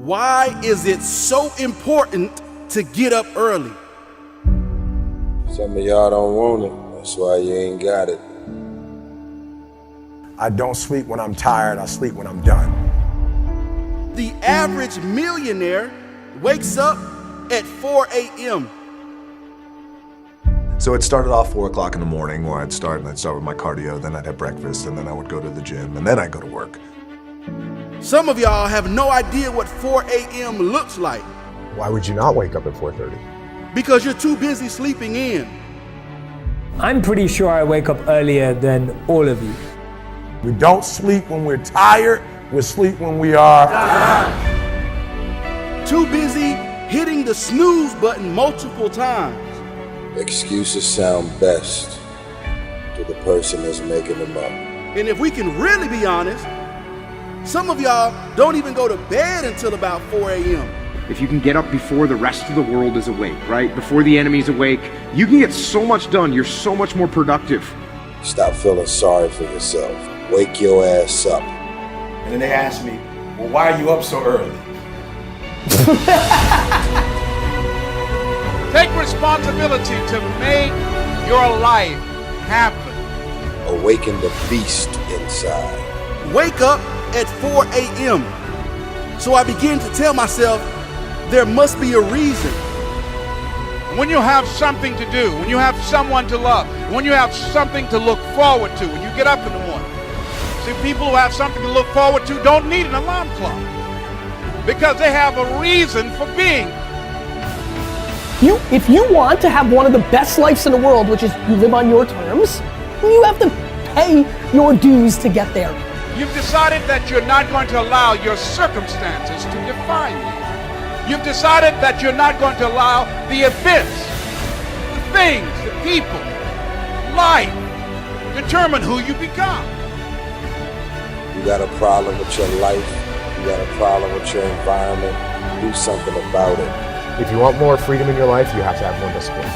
Why is it so important to get up early? Some of y'all don't want it. That's why you ain't got it. I don't sleep when I'm tired. I sleep when I'm done. The average millionaire wakes up at 4 a.m. So it started off 4 o'clock in the morning where I'd start with my cardio, then I'd have breakfast, and then I would go to the gym, and then I'd go to work. Some of y'all have no idea what 4 a.m. looks like Why would you not wake up at 4:30? because you're too busy sleeping in. I'm pretty sure I wake up earlier than all of you. We don't sleep when we're tired. We sleep when we are. Too busy hitting the snooze button multiple times. Excuses sound best to the person that's making them up. And if we can really be honest, some of y'all don't even go to bed until about 4 a.m. If you can get up before the rest of the world is awake, right? Before the enemy's awake, you can get so much done. You're so much more productive. Stop feeling sorry for yourself. Wake your ass up. And then they ask me, well, why are you up so early? Take responsibility to make your life happen. Awaken the beast inside. Wake up at 4 a.m. So I begin to tell myself there must be a reason. When you have something to do, when you have someone to love, when you have something to look forward to, when you get up in the morning. See, people who have something to look forward to don't need an alarm clock because they have a reason for being. If you want to have one of the best lives in the world, which is you live on your terms, you have to pay your dues to get there. You've decided that you're not going to allow your circumstances to define you. You've decided that you're not going to allow the events, the things, the people, life, determine who you become. You got a problem with your life. You got a problem with your environment. Do something about it. If you want more freedom in your life, you have to have more discipline.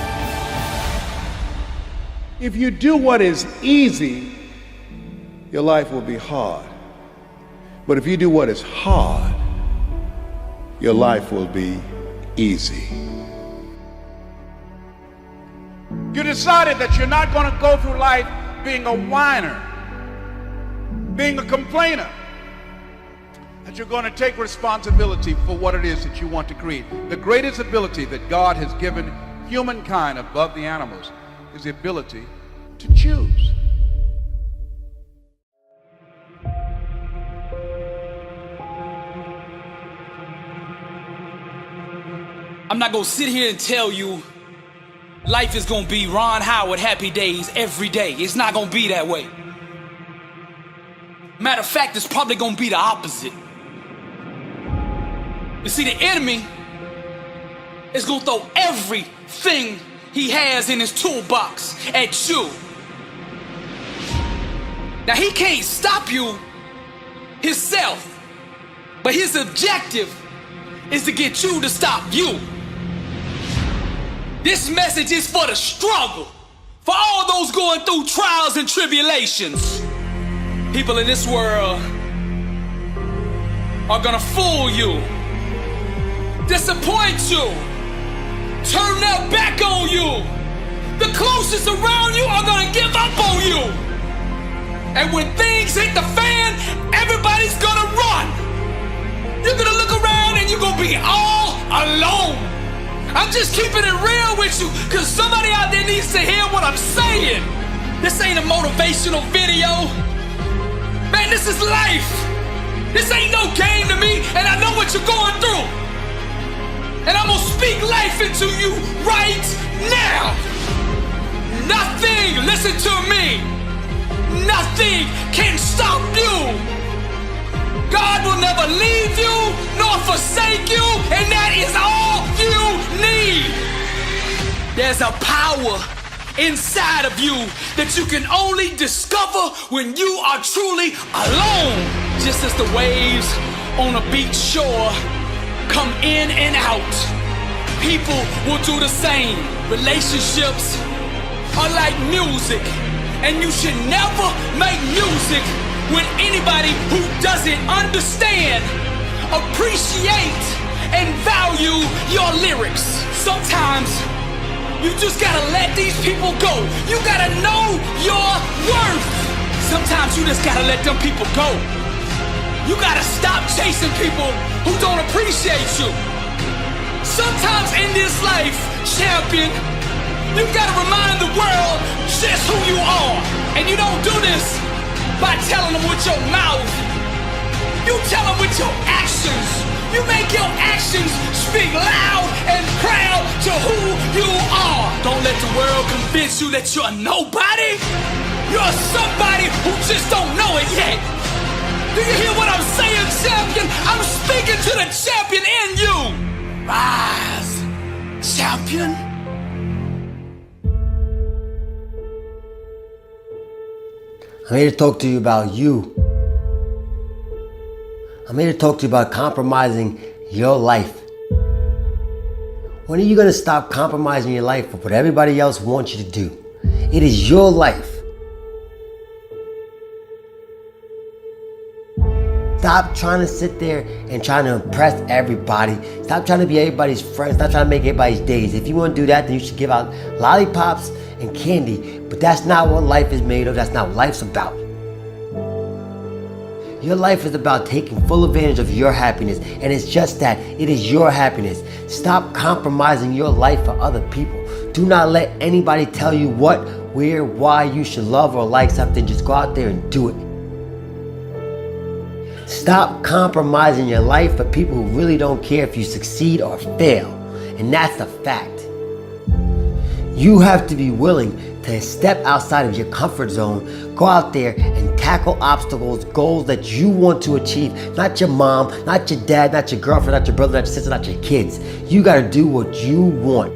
If you do what is easy, your life will be hard. But if you do what is hard, your life will be easy. You decided that you're not going to go through life being a whiner, being a complainer, that you're going to take responsibility for what it is that you want to create. The greatest ability that God has given humankind above the animals is the ability to choose. I'm not gonna sit here and tell you life is gonna be Ron Howard happy days every day. It's not gonna be that way. Matter of fact, it's probably gonna be the opposite. You see, the enemy is gonna throw everything he has in his toolbox at you. Now, he can't stop you himself, but his objective is to get you to stop you. This message is for the struggle, for all those going through trials and tribulations. People in this world are gonna fool you, disappoint you, turn their back on you. The closest around you are gonna give up on you. And when things hit the fan, everybody's gonna run. You're gonna look around and you're gonna be all alone. I'm just keeping it real with you, because somebody out there needs to hear what I'm saying. This ain't a motivational video. Man, this is life. This ain't no game to me, and I know what you're going through. And I'm gonna speak life into you right now. Nothing, listen to me, nothing can stop you. God will never leave you nor forsake you, and that is all you need. There's a power inside of you that you can only discover when you are truly alone. Just as the waves on a beach shore come in and out, people will do the same. Relationships are like music, and you should never make music with anybody who doesn't understand appreciate and value your lyrics. Sometimes you just gotta let these people go. You gotta know your worth. Sometimes you just gotta let them people go. You gotta stop chasing people who don't appreciate you. Sometimes in this life, champion, you gotta remind the world just who you are. And you don't do this by telling them with your mouth. You tell them with your actions. You make your actions speak loud and proud to who you are. Don't let the world convince you that you're nobody. You're somebody who just don't know it yet. Do you hear what I'm saying, champion? I'm speaking to the champion in you. Rise, champion. I'm here to talk to you about you. I'm here to talk to you about compromising your life. When are you going to stop compromising your life for what everybody else wants you to do? It is your life. Stop trying to sit there and trying to impress everybody. Stop trying to be everybody's friend. Stop trying to make everybody's days. If you want to do that, then you should give out lollipops and candy. But that's not what life is made of. That's not what life's about. Your life is about taking full advantage of your happiness. And it's just that. It is your happiness. Stop compromising your life for other people. Do not let anybody tell you what, where, why you should love or like something. Just go out there and do it. Stop compromising your life for people who really don't care if you succeed or fail. And that's a fact. You have to be willing to step outside of your comfort zone, go out there and tackle obstacles, goals that you want to achieve. Not your mom, not your dad, not your girlfriend, not your brother, not your sister, not your kids. You gotta do what you want.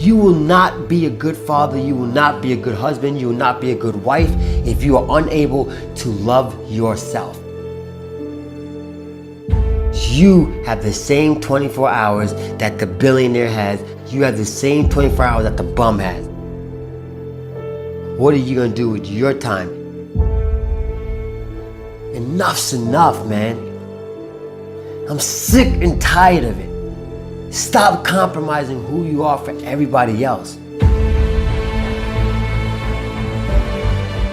You will not be a good father, you will not be a good husband, you will not be a good wife if you are unable to love yourself. You have the same 24 hours that the billionaire has. You have the same 24 hours that the bum has. What are you gonna do with your time? Enough's enough, man. I'm sick and tired of it. Stop compromising who you are for everybody else.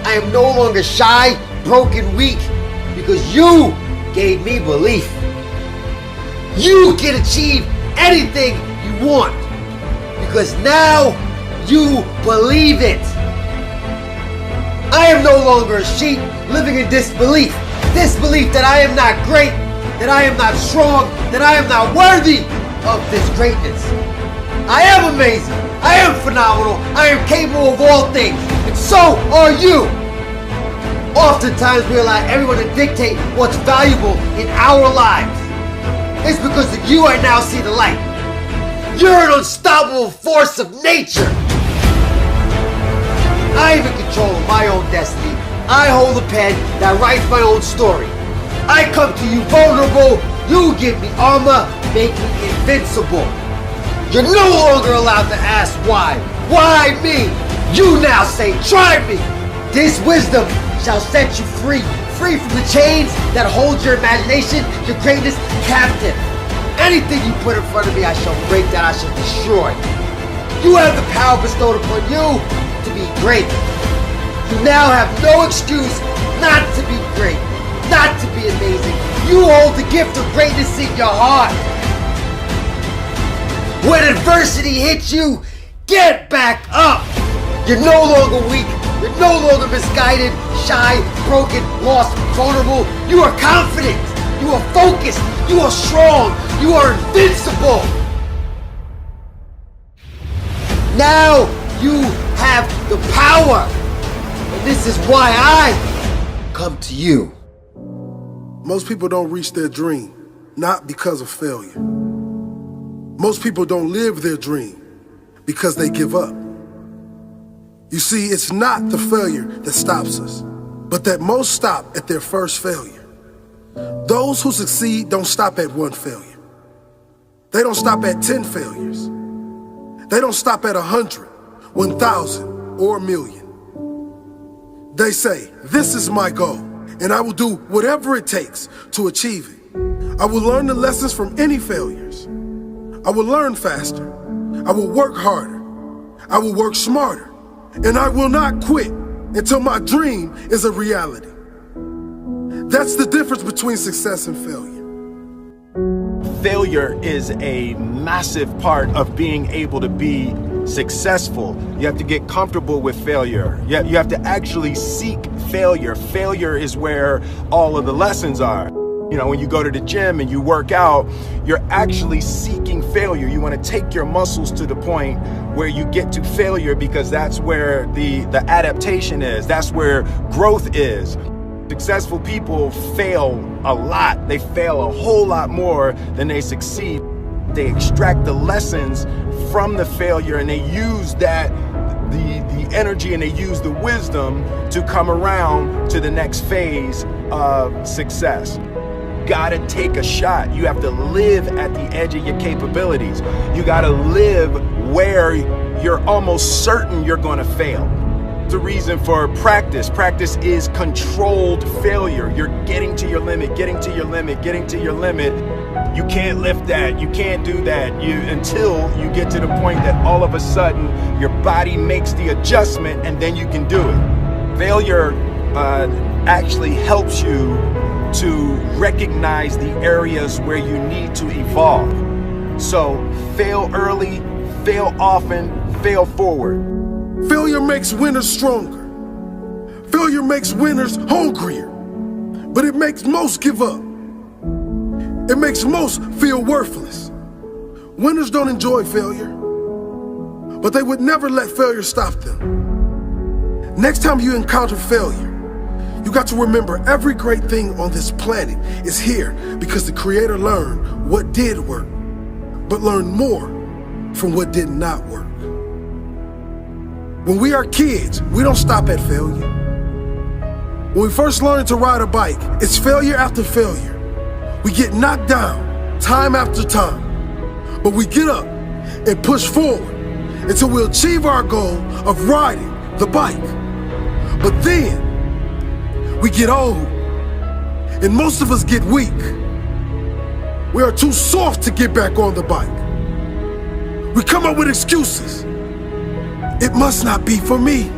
I am no longer shy, broken, weak, because you gave me belief. You can achieve anything you want, because now you believe it. I am no longer a sheep living in disbelief. Disbelief that I am not great, that I am not strong, that I am not worthy of this greatness. I am amazing. I am phenomenal. I am capable of all things. And so are you. Oftentimes we allow everyone to dictate what's valuable in our lives. It's because of you I now see the light. You're an unstoppable force of nature. I am in control of my own destiny. I hold a pen that writes my own story. I come to you vulnerable. You give me armor, make me invincible. You're no longer allowed to ask why. Why me? You now say, try me. This wisdom shall set you free. Free from the chains that hold your imagination, your greatness captive. Anything you put in front of me, I shall break down, I shall destroy. You have the power bestowed upon you to be great. You now have no excuse not to be great, not to be amazing. You hold the gift of greatness in your heart. When adversity hits you, get back up. You're no longer weak. You're no longer misguided, shy, broken, lost, vulnerable. You are confident. You are focused. You are strong. You are invincible. Now you have the power. And this is why I come to you. Most people don't reach their dream, not because of failure. Most people don't live their dream because they give up. You see, it's not the failure that stops us, but that most stop at their first failure. Those who succeed don't stop at one failure. They don't stop at 10 failures. They don't stop at 100, 1,000, or 1,000,000. They say, this is my goal, and I will do whatever it takes to achieve it. I will learn the lessons from any failures. I will learn faster. I will work harder. I will work smarter. And I will not quit until my dream is a reality. That's the difference between success and failure. Failure is a massive part of being able to be successful. You have to get comfortable with failure. You have to actually seek failure. Failure is where all of the lessons are. You know, when you go to the gym and you work out, you're actually seeking failure. You want to take your muscles to the point where you get to failure, because that's where the adaptation is. That's where growth is. Successful people fail a lot. They fail a whole lot more than they succeed. They extract the lessons from the failure, and they use that, the energy, and they use the wisdom to come around to the next phase of success. Gotta take a shot. You have to live at the edge of your capabilities. You gotta live where you're almost certain you're gonna fail. The reason for practice. Practice is controlled failure. You're getting to your limit, getting to your limit, getting to your limit. You can't lift that, you can't do that, until you get to the point that all of a sudden your body makes the adjustment, and then you can do it. Failure actually helps you to recognize the areas where you need to evolve. So fail early, fail often, fail forward. Failure makes winners stronger. Failure makes winners hungrier. But it makes most give up. It makes most feel worthless. Winners don't enjoy failure, but they would never let failure stop them. Next time you encounter failure, you got to remember every great thing on this planet is here because the Creator learned what did work, but learned more from what did not work. When we are kids, we don't stop at failure. When we first learn to ride a bike, it's failure after failure. We get knocked down time after time, but we get up and push forward until we achieve our goal of riding the bike. But then we get old, and most of us get weak. We are too soft to get back on the bike. We come up with excuses. It must not be for me.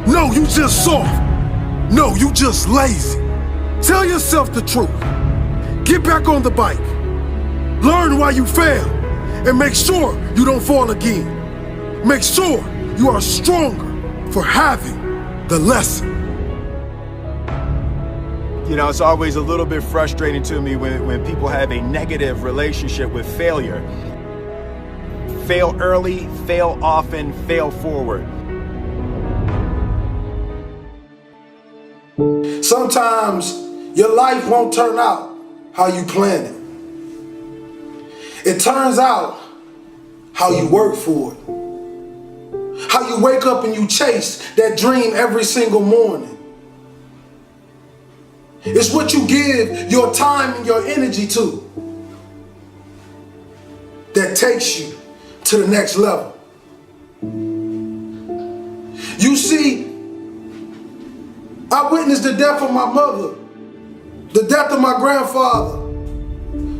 No, you just soft. No, you just lazy. Tell yourself the truth. Get back on the bike. Learn why you failed, and make sure you don't fall again. Make sure you are stronger for having the lesson. You know, it's always a little bit frustrating to me when people have a negative relationship with failure. Fail early, fail often, fail forward. Sometimes your life won't turn out how you planned it. It turns out how you work for it. How you wake up and you chase that dream every single morning. It's what you give your time and your energy to that takes you to the next level. You see, I witnessed the death of my mother, the death of my grandfather,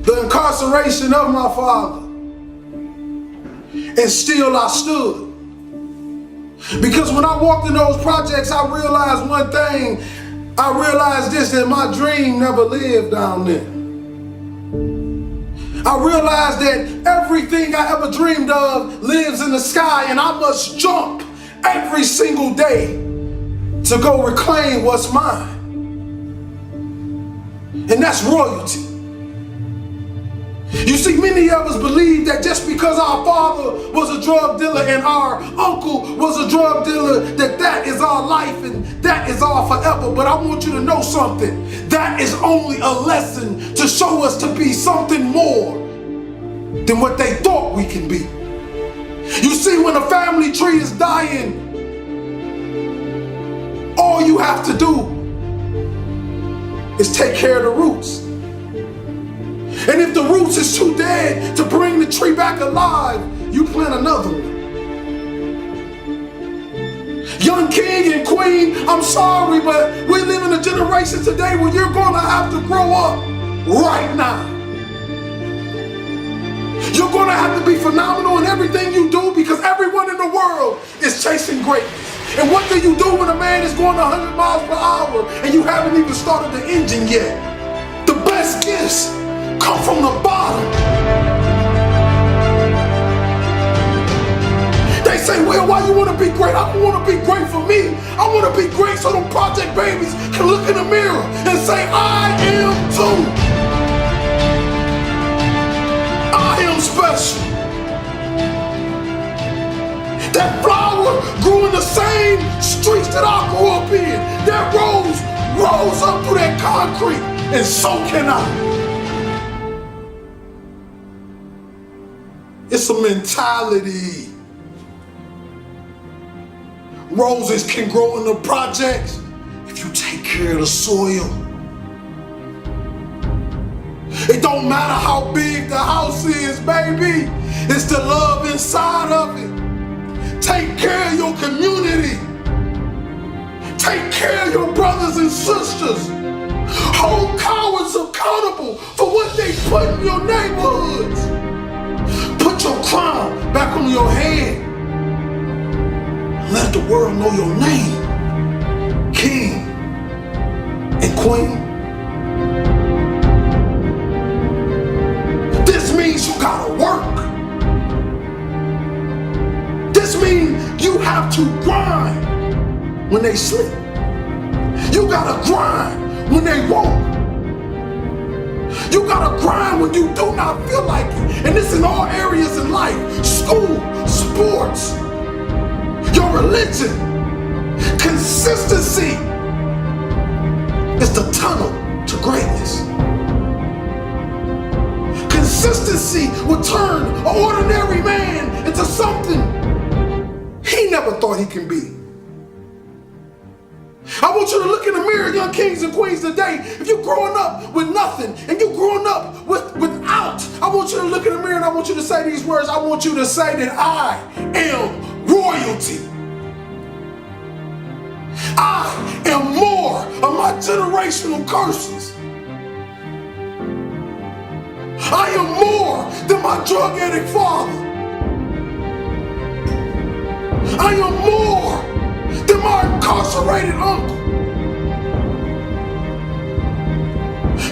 the incarceration of my father, and still I stood. Because when I walked in those projects, I realized one thing. I realized this, that my dream never lived down there. I realized that everything I ever dreamed of lives in the sky, and I must jump every single day to go reclaim what's mine. And that's royalty. You see, many of us believe that just because our father was a drug dealer and our uncle was a drug dealer, that is our life and that is our forever. But I want you to know something. That is only a lesson to show us to be something more than what they thought we can be. You see, when a family tree is dying, all you have to do is take care of the roots. And if the roots is too dead to bring the tree back alive, you plant another one. Young king and queen, I'm sorry, but we live in a generation generation today where you're going to have to grow up right now. You're going to have to be phenomenal in everything you do because everyone in the world is chasing greatness. And what do you do when a man is going 100 miles per hour and you haven't even started the engine yet? The best gifts come from the bottom. They say, well, why you want to be great? I don't want to be great for me. I want to be great so them project babies can look in the mirror and say, I am too. I am special. That flower grew in the same streets that I grew up in. That rose up through that concrete, and so can I. It's a mentality. Roses can grow in the projects if you take care of the soil. It don't matter how big the house is, baby. It's the love inside of it. Take care of your community. Take care of your brothers and sisters. Hold cowards accountable for what they put in your neighborhoods. Put your crown back on your head. Let the world know your name. King and queen. This means you gotta work. This means you have to grind when they sleep. You gotta grind when they won't. You gotta grind when you do not feel like it. And this in all areas in life. School, sports, your religion. Consistency is the tunnel to greatness. Consistency will turn an ordinary man into something he never thought he can be. I want you to look in the mirror, young kings and queens today. If you're growing up with nothing and you're growing up without, I want you to look in the mirror and I want you to say these words. I want you to say that I am royalty. I am more of my generational curses. I am more than my drug addict father. I am more than my incarcerated uncle.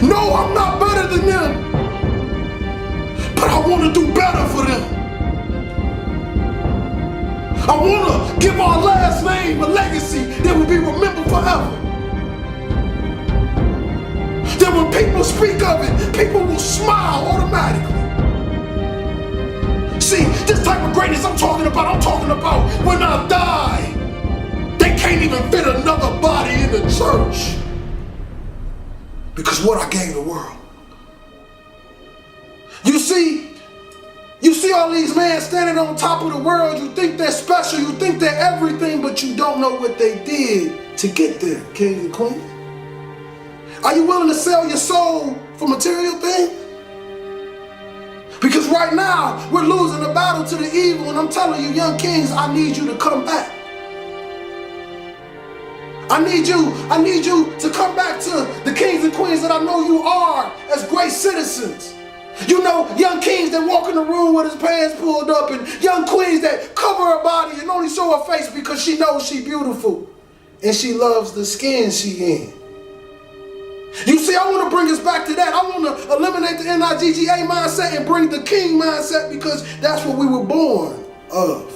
No, I'm not better than them, but I want to do better for them. I want to give our last name a legacy that will be remembered forever. That when people speak of it, people will smile automatically. See, this type of greatness I'm talking about when I die, they can't even fit another body in the church. Because what I gave the world. You see all these men standing on top of the world. You think they're special, you think they're everything, but you don't know what they did to get there, kings and queens. Are you willing to sell your soul for material things? Because right now, we're losing the battle to the evil, and I'm telling you, young kings, I need you to come back. I need you to come back to the kings and queens that I know you are as great citizens. You know, young kings that walk in the room with his pants pulled up, and young queens that cover her body and only show her face because she knows she's beautiful and she loves the skin she in. You see, I want to bring us back to that. I want to eliminate the N-I-G-G-A mindset and bring the king mindset because that's what we were born of.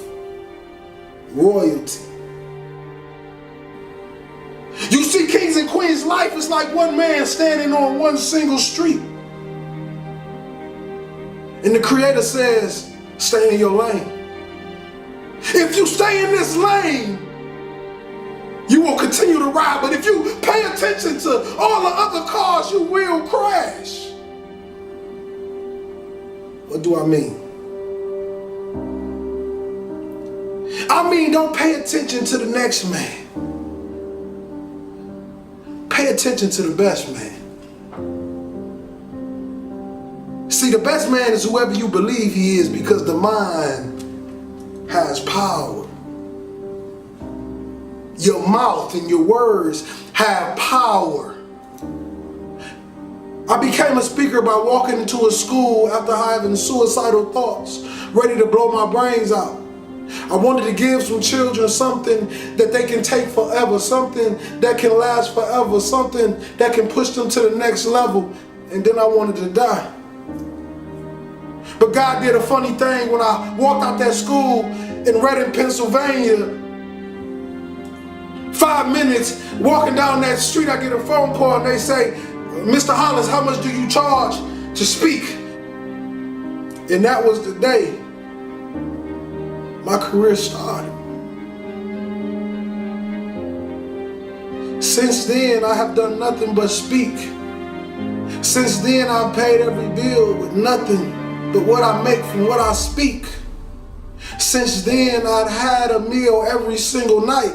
Royalty. You see, kings and queens, life is like one man standing on one single street. And the Creator says, stay in your lane. If you stay in this lane, you will continue to ride. But if you pay attention to all the other cars, you will crash. What do I mean? I mean, don't pay attention to the next man. Pay attention to the best man. See, the best man is whoever you believe he is because the mind has power. Your mouth and your words have power. I became a speaker by walking into a school after having suicidal thoughts, ready to blow my brains out. I wanted to give some children something that they can take forever, something that can last forever, something that can push them to the next level, and then I wanted to die. But God did a funny thing when I walked out that school in Reading, Pennsylvania. 5 minutes walking down that street, I get a phone call and they say, Mr. Hollis, how much do you charge to speak? And that was the day my career started. Since then, I have done nothing but speak. Since then, I've paid every bill with nothing but what I make from what I speak. Since then, I've had a meal every single night.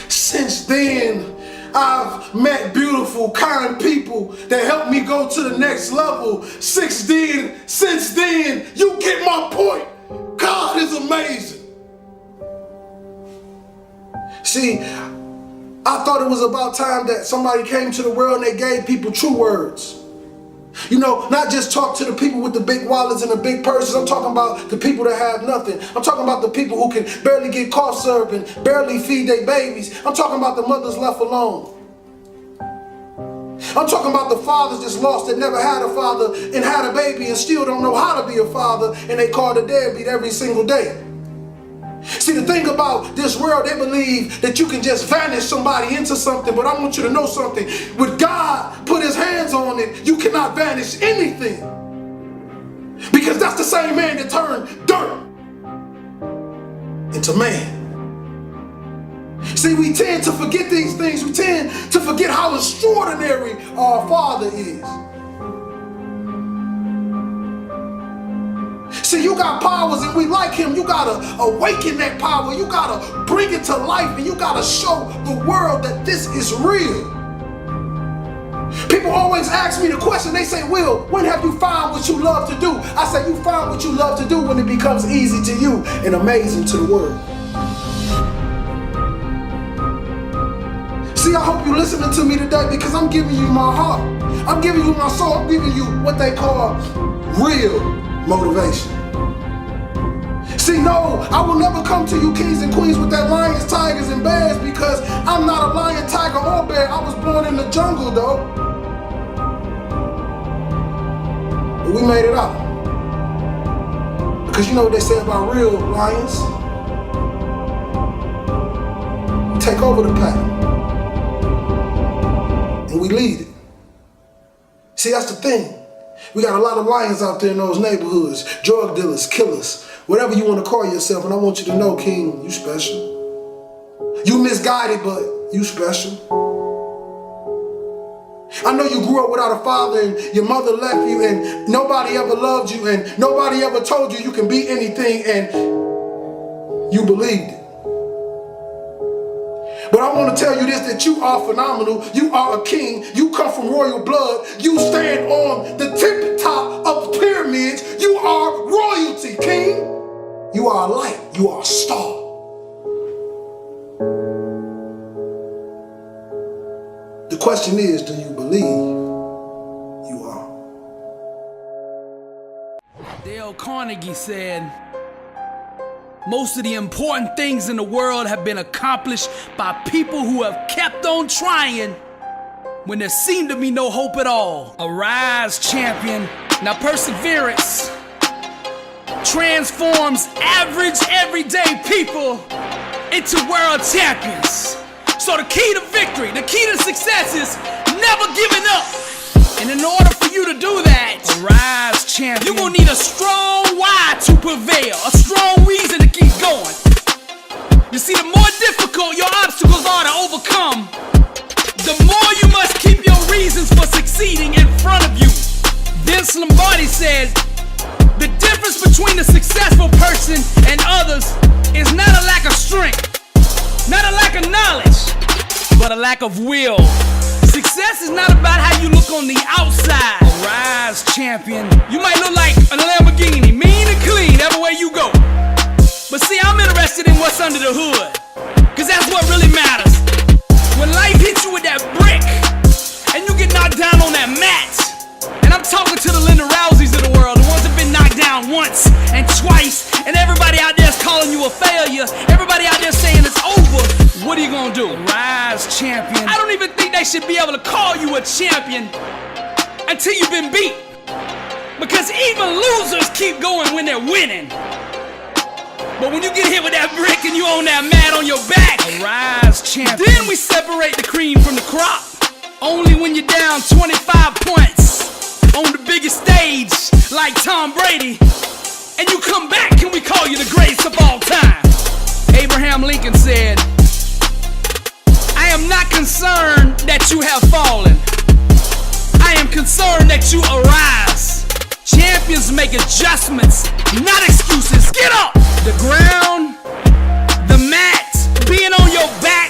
Since then, I've met beautiful, kind people that helped me go to the next level. Since then, you get my point. God is amazing. See, I thought it was about time that somebody came to the world and they gave people true words. You know, not just talk to the people with the big wallets and the big purses. I'm talking about the people that have nothing. I'm talking about the people who can barely get cough syrup and barely feed their babies. I'm talking about the mothers left alone. I'm talking about the fathers just lost that never had a father and had a baby and still don't know how to be a father, and they call the deadbeat every single day. See, the thing about this world, they believe that you can just vanish somebody into something, but I want you to know something. When God put his hands on it, you cannot vanish anything. Because that's the same man that turned dirt into man. See, we tend to forget these things. We tend to forget how extraordinary our Father is. See, you got powers and we like him. You gotta awaken that power. You gotta bring it to life, and you gotta show the world that this is real. People always ask me the question, they say, Will, when have you found what you love to do? I say, you find what you love to do when it becomes easy to you and amazing to the world. See, I hope you're listening to me today because I'm giving you my heart. I'm giving you my soul. I'm giving you what they call real motivation. See, no, I will never come to you kings and queens with that lions, tigers, and bears because I'm not a lion, tiger, or bear. I was born in the jungle, though. But we made it out. Because you know what they say about real lions? We take over the pack. And we lead it. See, that's the thing. We got a lot of lions out there in those neighborhoods, drug dealers, killers, whatever you want to call yourself. And I want you to know, King, you special. You misguided, but you special. I know you grew up without a father and your mother left you and nobody ever loved you and nobody ever told you can be anything and you believed it. But I want to tell you this, that you are phenomenal. You are a king. You come from royal blood. You stand on the tip top of the pyramids. You are royalty, king. You are a light. You are a star. The question is, do you believe you are? Dale Carnegie said, most of the important things in the world have been accomplished by people who have kept on trying when there seemed to be no hope at all. Arise, champion. Now perseverance transforms average, everyday people into world champions. So the key to victory, the key to success is never giving up. And in order for you to do that, arise, champion, you're gonna need a strong why to prevail, a strong reason to keep going. You see, the more difficult your obstacles are to overcome, the more you must keep your reasons for succeeding in front of you. Vince Lombardi said, the difference between a successful person and others is not a lack of strength, not a lack of knowledge, but a lack of will. Success is not about how you look on the outside. Arise, champion. You might look like a Lamborghini, mean and clean everywhere you go. But see, I'm interested in what's under the hood, cause that's what really matters. When life hits you with that brick, and you get knocked down on that mat, calling you a failure, everybody out there saying it's over, what are you gonna do? Rise, champion. I don't even think they should be able to call you a champion until you've been beat. Because even losers keep going when they're winning. But when you get hit with that brick and you on that mat on your back, rise, champion. Then we separate the cream from the crop. Only when you're down 25 points on the biggest stage like Tom Brady, and you come back, can we call you the greatest of all time? Abraham Lincoln said, I am not concerned that you have fallen. I am concerned that you arise. Champions make adjustments, not excuses. Get up! The ground, the mat, being on your back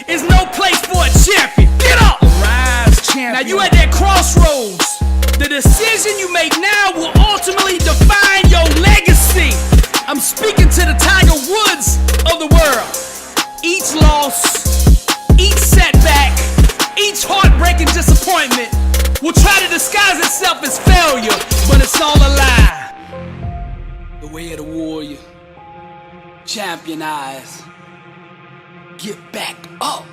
is no place for a champion. Get up! Arise, champion. Now you at that crossroads. The decision you make now will ultimately define your legacy. I'm speaking to the Tiger Woods of the world. Each loss, each setback, each heartbreaking disappointment will try to disguise itself as failure, but it's all a lie. The way of the warrior, champion eyes, get back up.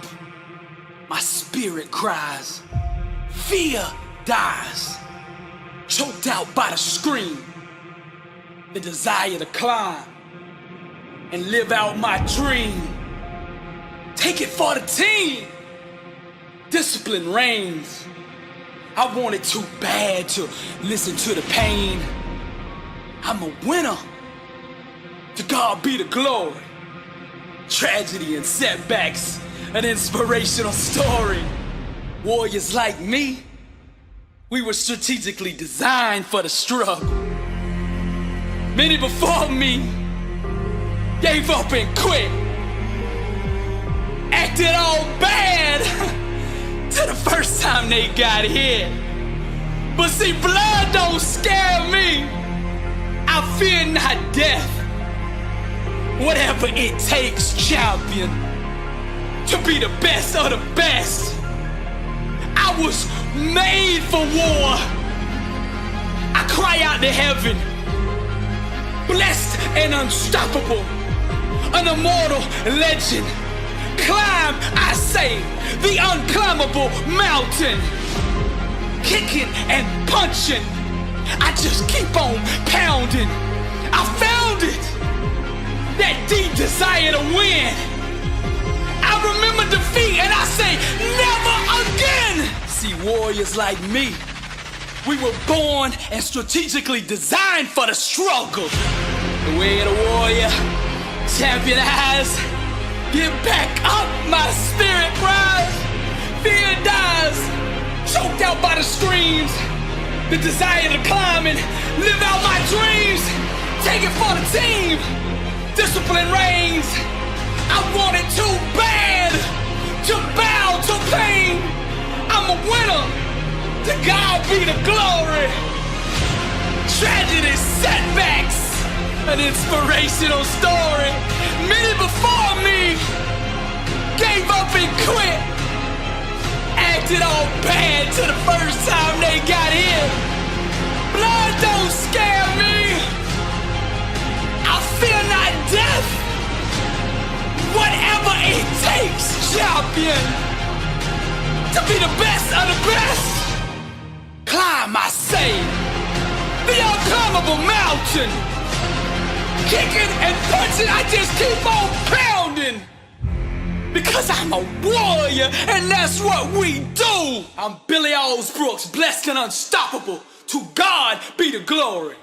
My spirit cries, fear dies, choked out by the scream, the desire to climb and live out my dream. Take it for the team. Discipline reigns. I wanted too bad to listen to the pain. I'm a winner. To God be the glory. Tragedy and setbacks, an inspirational story. Warriors like me, we were strategically designed for the struggle. Many before me gave up and quit. Acted all bad to the first time they got hit. But see, blood don't scare me. I fear not death. Whatever it takes, champion, to be the best of the best. I was made for war. I cry out to heaven, blessed and unstoppable, an immortal legend. Climb, I say, the unclimbable mountain. Kicking and punching, I just keep on pounding. I found it, that deep desire to win. I remember defeat and I say, never again. See, warriors like me, we were born and strategically designed for the struggle. The way of the warrior, champion eyes. Get back up, my spirit cries. Fear dies, choked out by the screams. The desire to climb and live out my dreams. Take it for the team. Discipline reigns. I want it too bad to bow to pain. I'm a winner. To God be the glory. Tragedy, setbacks, an inspirational story. Many before me gave up and quit. Acted all bad to the first time they got hit. Blood don't scare me. I fear not death. Whatever it takes, champion, to be the best of the best. Climb, I say, the unclimbable mountain. Kicking and punching, I just keep on pounding. Because I'm a warrior, and that's what we do. I'm Billy Alls Brooks, blessed and unstoppable. To God be the glory.